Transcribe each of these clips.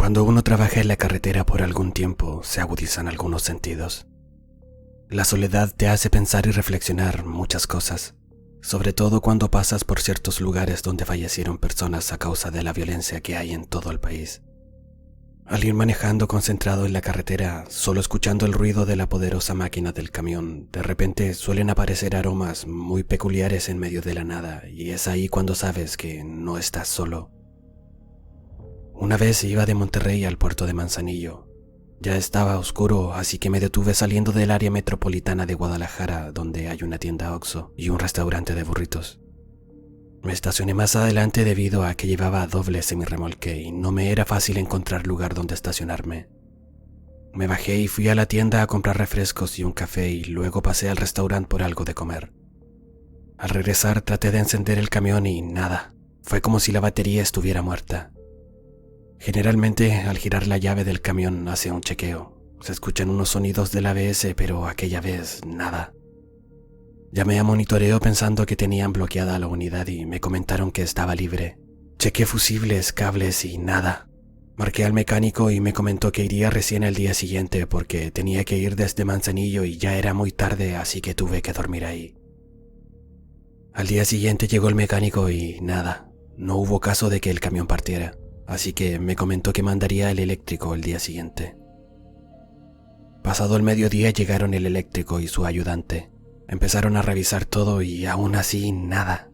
Cuando uno trabaja en la carretera por algún tiempo, se agudizan algunos sentidos. La soledad te hace pensar y reflexionar muchas cosas, sobre todo cuando pasas por ciertos lugares donde fallecieron personas a causa de la violencia que hay en todo el país. Al ir manejando concentrado en la carretera, solo escuchando el ruido de la poderosa máquina del camión, de repente suelen aparecer aromas muy peculiares en medio de la nada, y es ahí cuando sabes que no estás solo. Una vez iba de Monterrey al puerto de Manzanillo. Ya estaba oscuro, así que me detuve saliendo del área metropolitana de Guadalajara, donde hay una tienda Oxxo y un restaurante de burritos. Me estacioné más adelante debido a que llevaba doble semirremolque y no me era fácil encontrar lugar donde estacionarme. Me bajé y fui a la tienda a comprar refrescos y un café y luego pasé al restaurante por algo de comer. Al regresar traté de encender el camión y nada, fue como si la batería estuviera muerta. Generalmente, al girar la llave del camión hace un chequeo. Se escuchan unos sonidos del ABS, pero aquella vez nada. Llamé a monitoreo pensando que tenían bloqueada la unidad y me comentaron que estaba libre. Chequé fusibles, cables y nada. Marqué al mecánico y me comentó que iría recién al día siguiente porque tenía que ir desde Manzanillo y ya era muy tarde, así que tuve que dormir ahí. Al día siguiente llegó el mecánico y nada, no hubo caso de que el camión partiera. Así que me comentó que mandaría el eléctrico el día siguiente. Pasado el mediodía llegaron el eléctrico y su ayudante. Empezaron a revisar todo y aún así nada.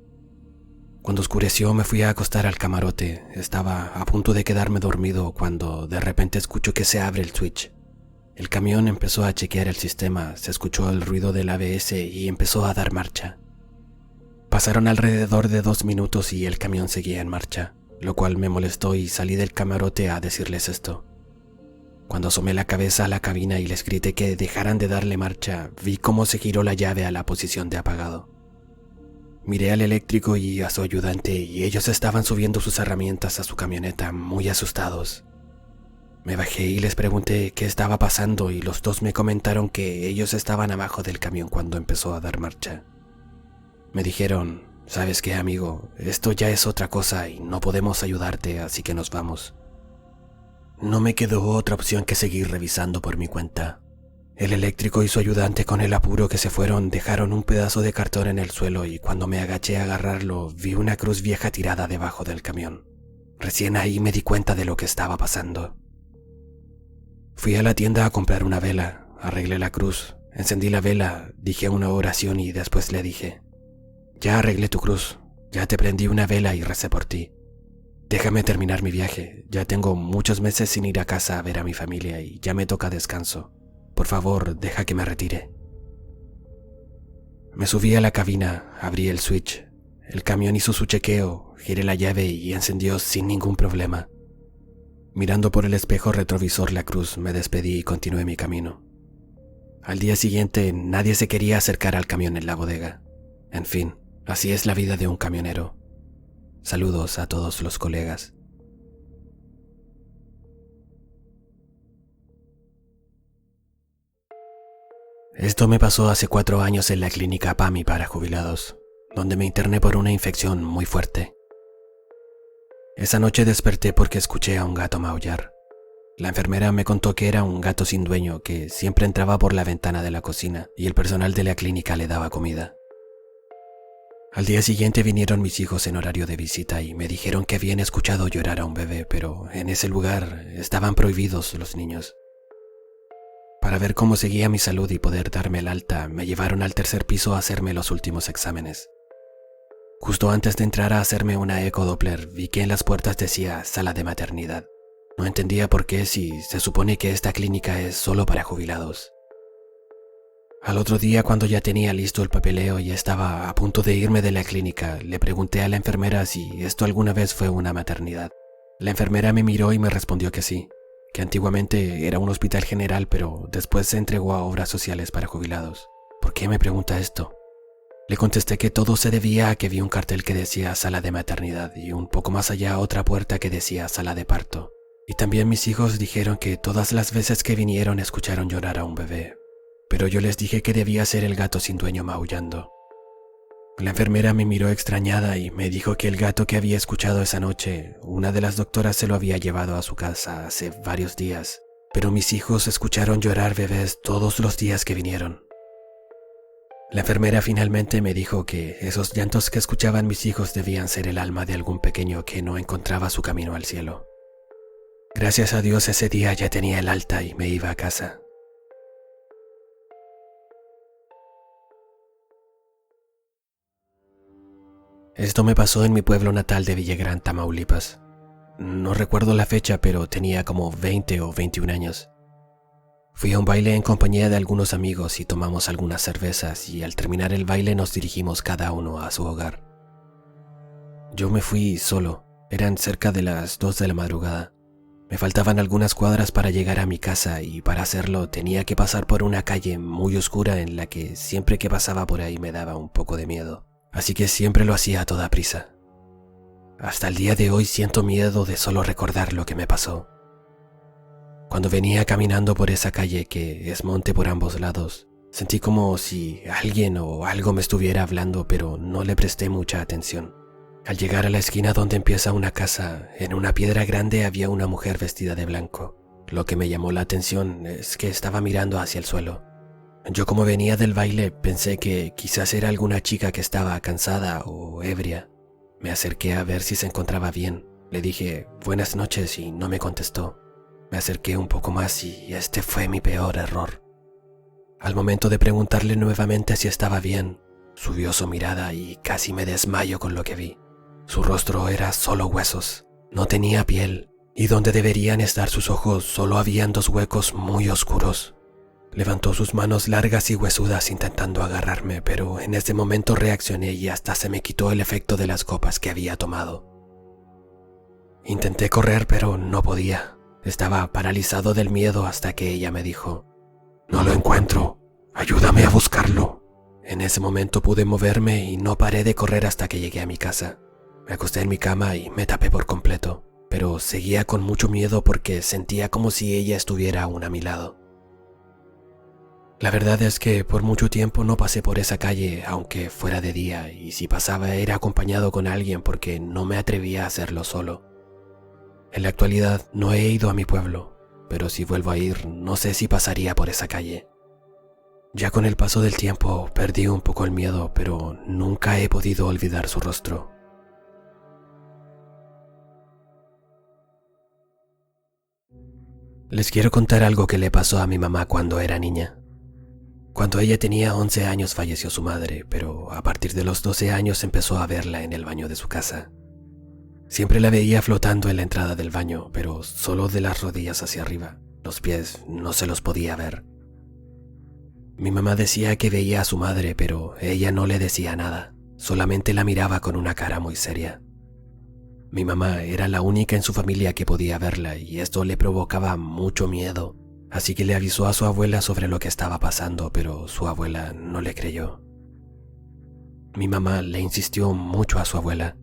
Cuando oscureció me fui a acostar al camarote. Estaba a punto de quedarme dormido cuando de repente escucho que se abre el switch. El camión empezó a chequear el sistema, se escuchó el ruido del ABS y empezó a dar marcha. Pasaron alrededor de 2 minutos y el camión seguía en marcha, lo cual me molestó y salí del camarote a decirles esto. Cuando asomé la cabeza a la cabina y les grité que dejaran de darle marcha, vi cómo se giró la llave a la posición de apagado. Miré al eléctrico y a su ayudante y ellos estaban subiendo sus herramientas a su camioneta muy asustados. Me bajé y les pregunté qué estaba pasando y los dos me comentaron que ellos estaban abajo del camión cuando empezó a dar marcha. Me dijeron: ¿sabes qué, amigo? Esto ya es otra cosa y no podemos ayudarte, así que nos vamos. No me quedó otra opción que seguir revisando por mi cuenta. El eléctrico y su ayudante, con el apuro que se fueron, dejaron un pedazo de cartón en el suelo y cuando me agaché a agarrarlo, vi una cruz vieja tirada debajo del camión. Recién ahí me di cuenta de lo que estaba pasando. Fui a la tienda a comprar una vela, arreglé la cruz, encendí la vela, dije una oración y después le dije: ya arreglé tu cruz, ya te prendí una vela y recé por ti. Déjame terminar mi viaje, ya tengo muchos meses sin ir a casa a ver a mi familia y ya me toca descanso. Por favor, deja que me retire. Me subí a la cabina, abrí el switch. El camión hizo su chequeo, giré la llave y encendió sin ningún problema. Mirando por el espejo retrovisor la cruz, me despedí y continué mi camino. Al día siguiente, nadie se quería acercar al camión en la bodega. En fin, así es la vida de un camionero. Saludos a todos los colegas. Esto me pasó hace 4 años en la clínica PAMI para jubilados, donde me interné por una infección muy fuerte. Esa noche desperté porque escuché a un gato maullar. La enfermera me contó que era un gato sin dueño que siempre entraba por la ventana de la cocina y el personal de la clínica le daba comida. Al día siguiente vinieron mis hijos en horario de visita y me dijeron que habían escuchado llorar a un bebé, pero en ese lugar estaban prohibidos los niños. Para ver cómo seguía mi salud y poder darme el alta, me llevaron al 3er piso a hacerme los últimos exámenes. Justo antes de entrar a hacerme una ecodoppler, vi que en las puertas decía sala de maternidad. No entendía por qué si se supone que esta clínica es solo para jubilados. Al otro día, cuando ya tenía listo el papeleo y estaba a punto de irme de la clínica, le pregunté a la enfermera si esto alguna vez fue una maternidad. La enfermera me miró y me respondió que sí, que antiguamente era un hospital general, pero después se entregó a obras sociales para jubilados. ¿Por qué me pregunta esto? Le contesté que todo se debía a que vi un cartel que decía sala de maternidad y un poco más allá otra puerta que decía sala de parto. Y también mis hijos dijeron que todas las veces que vinieron escucharon llorar a un bebé. Pero yo les dije que debía ser el gato sin dueño maullando. La enfermera me miró extrañada y me dijo que el gato que había escuchado esa noche, una de las doctoras se lo había llevado a su casa hace varios días, pero mis hijos escucharon llorar bebés todos los días que vinieron. La enfermera finalmente me dijo que esos llantos que escuchaban mis hijos debían ser el alma de algún pequeño que no encontraba su camino al cielo. Gracias a Dios ese día ya tenía el alta y me iba a casa. Esto me pasó en mi pueblo natal de Villagrán, Tamaulipas. No recuerdo la fecha, pero tenía como 20 o 21 años. Fui a un baile en compañía de algunos amigos y tomamos algunas cervezas y al terminar el baile nos dirigimos cada uno a su hogar. Yo me fui solo, eran cerca de las 2 de la madrugada. Me faltaban algunas cuadras para llegar a mi casa y para hacerlo tenía que pasar por una calle muy oscura en la que siempre que pasaba por ahí me daba un poco de miedo. Así que siempre lo hacía a toda prisa. Hasta el día de hoy siento miedo de solo recordar lo que me pasó. Cuando venía caminando por esa calle que es monte por ambos lados, sentí como si alguien o algo me estuviera hablando, pero no le presté mucha atención. Al llegar a la esquina donde empieza una casa, en una piedra grande había una mujer vestida de blanco. Lo que me llamó la atención es que estaba mirando hacia el suelo. Yo, como venía del baile, pensé que quizás era alguna chica que estaba cansada o ebria. Me acerqué a ver si se encontraba bien. Le dije buenas noches y no me contestó. Me acerqué un poco más y este fue mi peor error. Al momento de preguntarle nuevamente si estaba bien, subió su mirada y casi me desmayo con lo que vi. Su rostro era solo huesos, no tenía piel, y donde deberían estar sus ojos solo habían 2 huecos muy oscuros. Levantó sus manos largas y huesudas intentando agarrarme, pero en ese momento reaccioné y hasta se me quitó el efecto de las copas que había tomado. Intenté correr, pero no podía. Estaba paralizado del miedo hasta que ella me dijo: «No lo encuentro, ayúdame a buscarlo». En ese momento pude moverme y no paré de correr hasta que llegué a mi casa. Me acosté en mi cama y me tapé por completo, pero seguía con mucho miedo porque sentía como si ella estuviera aún a mi lado. La verdad es que por mucho tiempo no pasé por esa calle aunque fuera de día, y si pasaba era acompañado con alguien porque no me atrevía a hacerlo solo. En la actualidad no he ido a mi pueblo, pero si vuelvo a ir no sé si pasaría por esa calle. Ya con el paso del tiempo perdí un poco el miedo, pero nunca he podido olvidar su rostro. Les quiero contar algo que le pasó a mi mamá cuando era niña. Cuando ella tenía 11 años falleció su madre, pero a partir de los 12 años empezó a verla en el baño de su casa. Siempre la veía flotando en la entrada del baño, pero solo de las rodillas hacia arriba. Los pies no se los podía ver. Mi mamá decía que veía a su madre, pero ella no le decía nada, solamente la miraba con una cara muy seria. Mi mamá era la única en su familia que podía verla y esto le provocaba mucho miedo. Así que le avisó a su abuela sobre lo que estaba pasando, pero su abuela no le creyó. Mi mamá le insistió mucho a su abuela,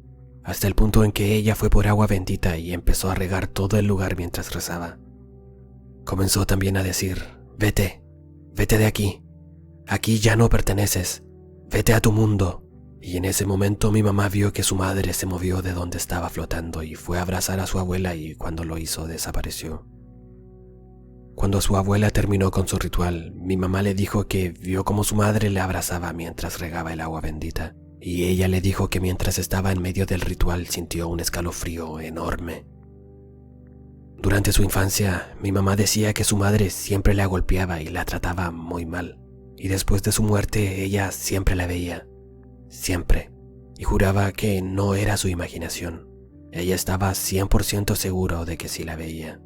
hasta el punto en que ella fue por agua bendita y empezó a regar todo el lugar mientras rezaba. Comenzó también a decir: «Vete, vete de aquí, aquí ya no perteneces, vete a tu mundo». Y en ese momento mi mamá vio que su madre se movió de donde estaba flotando y fue a abrazar a su abuela, y cuando lo hizo desapareció. Cuando su abuela terminó con su ritual, mi mamá le dijo que vio como su madre le abrazaba mientras regaba el agua bendita, y ella le dijo que mientras estaba en medio del ritual sintió un escalofrío enorme. Durante su infancia, mi mamá decía que su madre siempre la golpeaba y la trataba muy mal, y después de su muerte ella siempre la veía, siempre, y juraba que no era su imaginación. Ella estaba 100% seguro de que sí la veía.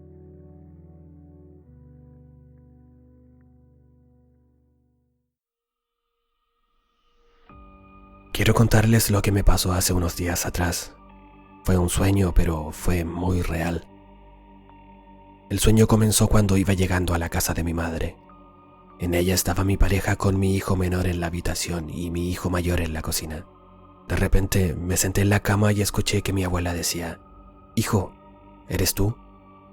Quiero contarles lo que me pasó hace unos días atrás. Fue un sueño, pero fue muy real. El sueño comenzó cuando iba llegando a la casa de mi madre. En ella estaba mi pareja con mi hijo menor en la habitación y mi hijo mayor en la cocina. De repente me senté en la cama y escuché que mi abuela decía: «Hijo, ¿eres tú?».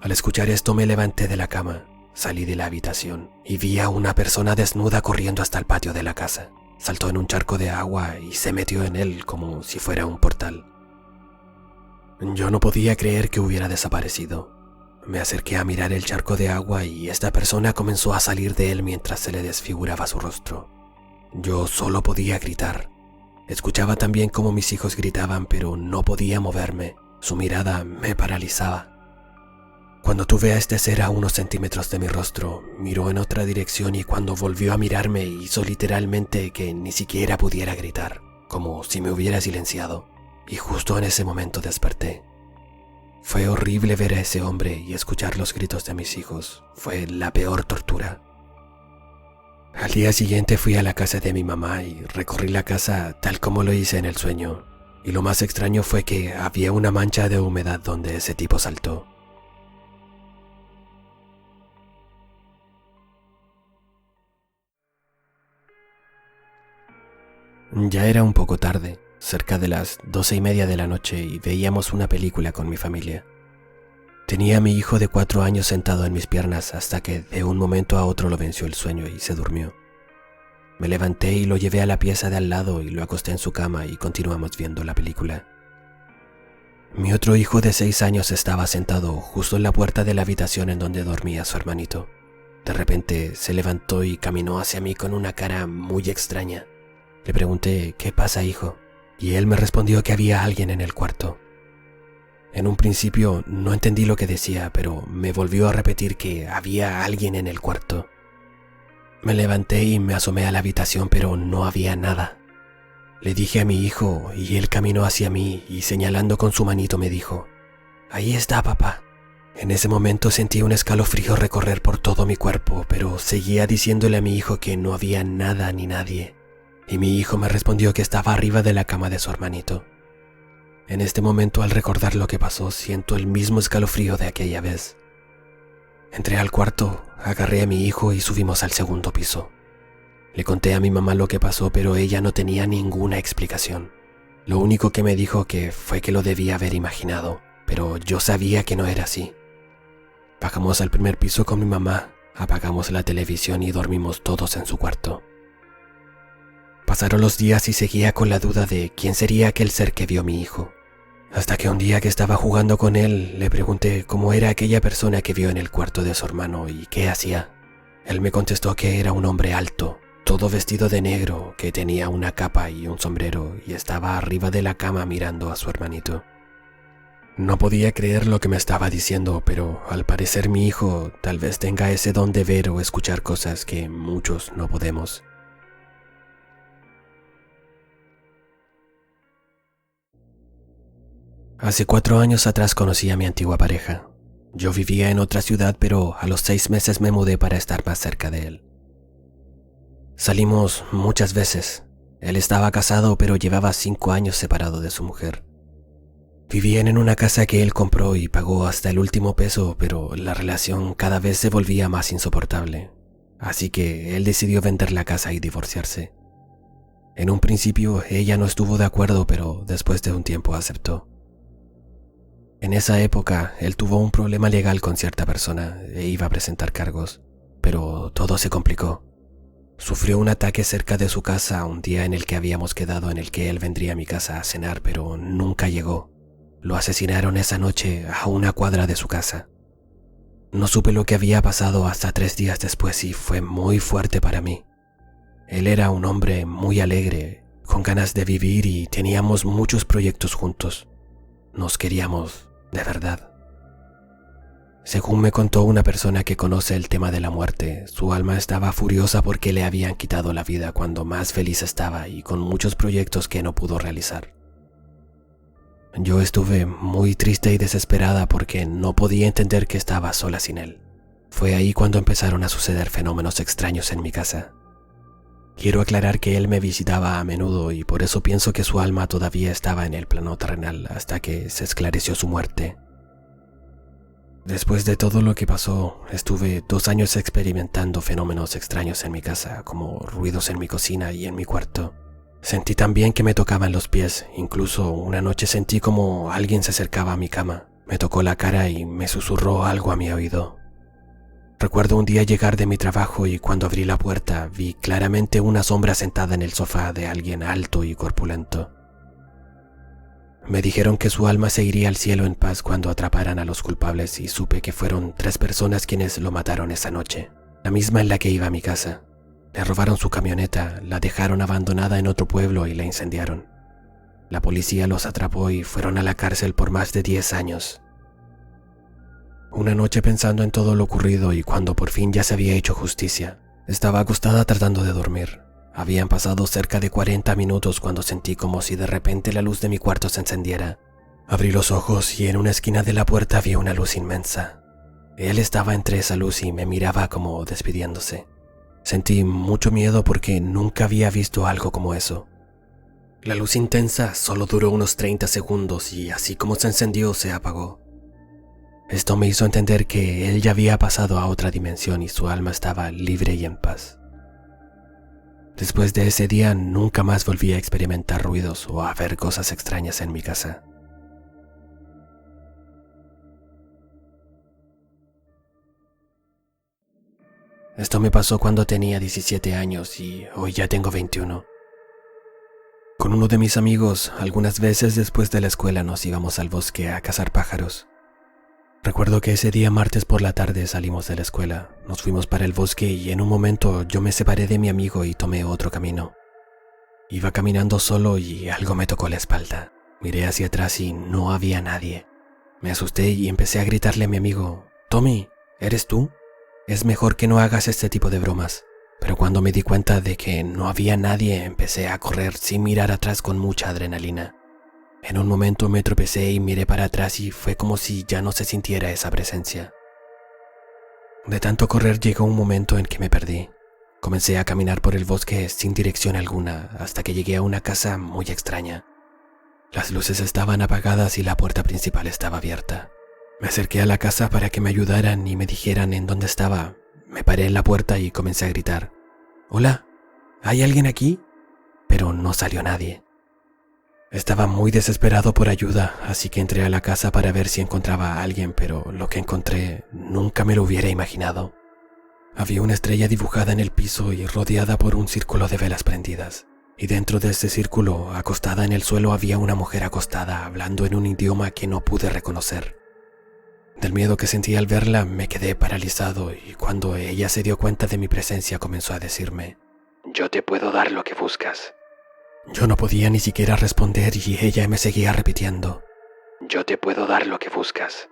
Al escuchar esto me levanté de la cama, salí de la habitación y vi a una persona desnuda corriendo hasta el patio de la casa. saltó en un charco de agua y se metió en él como si fuera un portal. Yo no podía creer que hubiera desaparecido. Me acerqué a mirar el charco de agua y esta persona comenzó a salir de él mientras se le desfiguraba su rostro. Yo solo podía gritar. Escuchaba también cómo mis hijos gritaban, pero no podía moverme. Su mirada me paralizaba. Cuando tuve a este ser a unos centímetros de mi rostro, miró en otra dirección y cuando volvió a mirarme hizo literalmente que ni siquiera pudiera gritar, como si me hubiera silenciado. Y justo en ese momento desperté. Fue horrible ver a ese hombre y escuchar los gritos de mis hijos. Fue la peor tortura. Al día siguiente fui a la casa de mi mamá y recorrí la casa tal como lo hice en el sueño. Y lo más extraño fue que había una mancha de humedad donde ese tipo saltó. Ya era un poco tarde, cerca de las 12:30 de la noche, y veíamos una película con mi familia. Tenía a mi hijo de 4 años sentado en mis piernas hasta que de un momento a otro lo venció el sueño y se durmió. Me levanté y lo llevé a la pieza de al lado y lo acosté en su cama y continuamos viendo la película. Mi otro hijo de 6 años estaba sentado justo en la puerta de la habitación en donde dormía su hermanito. De repente se levantó y caminó hacia mí con una cara muy extraña. Le pregunté, ¿qué pasa, hijo? Y él me respondió que había alguien en el cuarto. En un principio no entendí lo que decía, pero me volvió a repetir que había alguien en el cuarto. Me levanté y me asomé a la habitación, pero no había nada. Le dije a mi hijo y él caminó hacia mí y señalando con su manito me dijo, «Ahí está, papá». En ese momento sentí un escalofrío recorrer por todo mi cuerpo, pero seguía diciéndole a mi hijo que no había nada ni nadie. Y mi hijo me respondió que estaba arriba de la cama de su hermanito. En este momento, al recordar lo que pasó, siento el mismo escalofrío de aquella vez. Entré al cuarto, agarré a mi hijo y subimos al segundo piso. Le conté a mi mamá lo que pasó, pero ella no tenía ninguna explicación. Lo único que me dijo fue que lo debía haber imaginado, pero yo sabía que no era así. Bajamos al primer piso con mi mamá, apagamos la televisión y dormimos todos en su cuarto. Pasaron los días y seguía con la duda de quién sería aquel ser que vio mi hijo. Hasta que un día que estaba jugando con él, le pregunté cómo era aquella persona que vio en el cuarto de su hermano y qué hacía. Él me contestó que era un hombre alto, todo vestido de negro, que tenía una capa y un sombrero y estaba arriba de la cama mirando a su hermanito. No podía creer lo que me estaba diciendo, pero al parecer mi hijo tal vez tenga ese don de ver o escuchar cosas que muchos no podemos. Hace 4 años atrás conocí a mi antigua pareja. Yo vivía en otra ciudad, pero a los 6 meses me mudé para estar más cerca de él. Salimos muchas veces. Él estaba casado, pero llevaba 5 años separado de su mujer. Vivían en una casa que él compró y pagó hasta el último peso, pero la relación cada vez se volvía más insoportable. Así que él decidió vender la casa y divorciarse. En un principio ella no estuvo de acuerdo, pero después de un tiempo aceptó. En esa época, él tuvo un problema legal con cierta persona e iba a presentar cargos, pero todo se complicó. Sufrió un ataque cerca de su casa un día en el que habíamos quedado en el que él vendría a mi casa a cenar, pero nunca llegó. Lo asesinaron esa noche a una cuadra de su casa. No supe lo que había pasado hasta 3 días después y fue muy fuerte para mí. Él era un hombre muy alegre, con ganas de vivir y teníamos muchos proyectos juntos. Nos queríamos de verdad. Según me contó una persona que conoce el tema de la muerte, su alma estaba furiosa porque le habían quitado la vida cuando más feliz estaba y con muchos proyectos que no pudo realizar. Yo estuve muy triste y desesperada porque no podía entender que estaba sola sin él. Fue ahí cuando empezaron a suceder fenómenos extraños en mi casa. Quiero aclarar que él me visitaba a menudo y por eso pienso que su alma todavía estaba en el plano terrenal hasta que se esclareció su muerte. Después de todo lo que pasó, estuve 2 años experimentando fenómenos extraños en mi casa, como ruidos en mi cocina y en mi cuarto. Sentí también que me tocaban los pies, incluso una noche sentí como alguien se acercaba a mi cama, me tocó la cara y me susurró algo a mi oído. Recuerdo un día llegar de mi trabajo y cuando abrí la puerta vi claramente una sombra sentada en el sofá de alguien alto y corpulento. Me dijeron que su alma se iría al cielo en paz cuando atraparan a los culpables y supe que fueron 3 personas quienes lo mataron esa noche, la misma en la que iba a mi casa. Le robaron su camioneta, la dejaron abandonada en otro pueblo y la incendiaron. La policía los atrapó y fueron a la cárcel por más de 10 años. Una noche pensando en todo lo ocurrido y cuando por fin ya se había hecho justicia, estaba acostada tratando de dormir. Habían pasado cerca de 40 minutos cuando sentí como si de repente la luz de mi cuarto se encendiera. Abrí los ojos y en una esquina de la puerta vi una luz inmensa. Él estaba entre esa luz y me miraba como despidiéndose. Sentí mucho miedo porque nunca había visto algo como eso. La luz intensa solo duró unos 30 segundos y así como se encendió se apagó. Esto me hizo entender que él ya había pasado a otra dimensión y su alma estaba libre y en paz. Después de ese día nunca más volví a experimentar ruidos o a ver cosas extrañas en mi casa. Esto me pasó cuando tenía 17 años y hoy ya tengo 21. Con uno de mis amigos, algunas veces después de la escuela nos íbamos al bosque a cazar pájaros. Recuerdo que ese día martes por la tarde salimos de la escuela, nos fuimos para el bosque y en un momento yo me separé de mi amigo y tomé otro camino. Iba caminando solo y algo me tocó la espalda. Miré hacia atrás y no había nadie. Me asusté y empecé a gritarle a mi amigo, «Tommy, ¿eres tú? Es mejor que no hagas este tipo de bromas». Pero cuando me di cuenta de que no había nadie, empecé a correr sin mirar atrás con mucha adrenalina. En un momento me tropecé y miré para atrás y fue como si ya no se sintiera esa presencia. De tanto correr llegó un momento en que me perdí. Comencé a caminar por el bosque sin dirección alguna hasta que llegué a una casa muy extraña. Las luces estaban apagadas y la puerta principal estaba abierta. Me acerqué a la casa para que me ayudaran y me dijeran en dónde estaba. Me paré en la puerta y comencé a gritar, «Hola, ¿hay alguien aquí?» Pero no salió nadie. Estaba muy desesperado por ayuda, así que entré a la casa para ver si encontraba a alguien, pero lo que encontré nunca me lo hubiera imaginado. Había una estrella dibujada en el piso y rodeada por un círculo de velas prendidas. Y dentro de ese círculo, acostada en el suelo, había una mujer acostada, hablando en un idioma que no pude reconocer. Del miedo que sentí al verla, me quedé paralizado y cuando ella se dio cuenta de mi presencia comenzó a decirme, «Yo te puedo dar lo que buscas». Yo no podía ni siquiera responder y ella me seguía repitiendo, «Yo te puedo dar lo que buscas».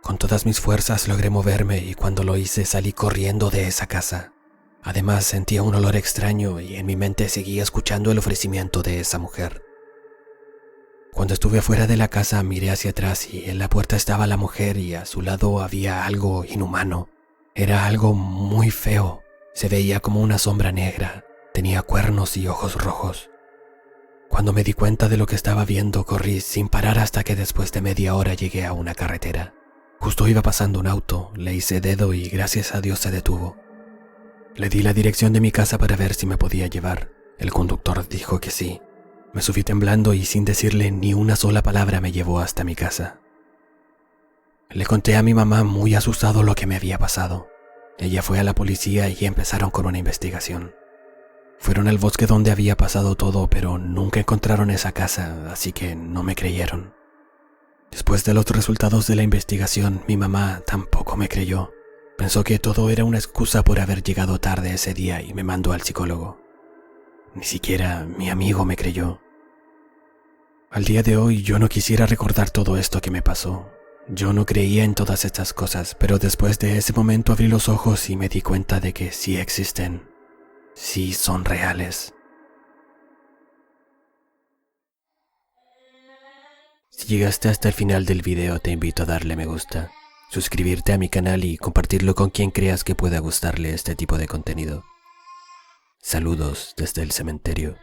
Con todas mis fuerzas logré moverme y cuando lo hice salí corriendo de esa casa. Además sentía un olor extraño y en mi mente seguía escuchando el ofrecimiento de esa mujer. Cuando estuve afuera de la casa miré hacia atrás y en la puerta estaba la mujer y a su lado había algo inhumano. Era algo muy feo. Se veía como una sombra negra. Tenía cuernos y ojos rojos. Cuando me di cuenta de lo que estaba viendo, corrí sin parar hasta que después de media hora llegué a una carretera. Justo iba pasando un auto, le hice dedo y gracias a Dios se detuvo. Le di la dirección de mi casa para ver si me podía llevar. El conductor dijo que sí. Me subí temblando y sin decirle ni una sola palabra me llevó hasta mi casa. Le conté a mi mamá muy asustado lo que me había pasado. Ella fue a la policía y empezaron con una investigación. Fueron al bosque donde había pasado todo, pero nunca encontraron esa casa, así que no me creyeron. Después de los resultados de la investigación, mi mamá tampoco me creyó. Pensó que todo era una excusa por haber llegado tarde ese día y me mandó al psicólogo. Ni siquiera mi amigo me creyó. Al día de hoy yo no quisiera recordar todo esto que me pasó. Yo no creía en todas estas cosas, pero después de ese momento abrí los ojos y me di cuenta de que sí existen. Sí son reales. Si llegaste hasta el final del video te invito a darle me gusta, suscribirte a mi canal y compartirlo con quien creas que pueda gustarle este tipo de contenido. Saludos desde el cementerio.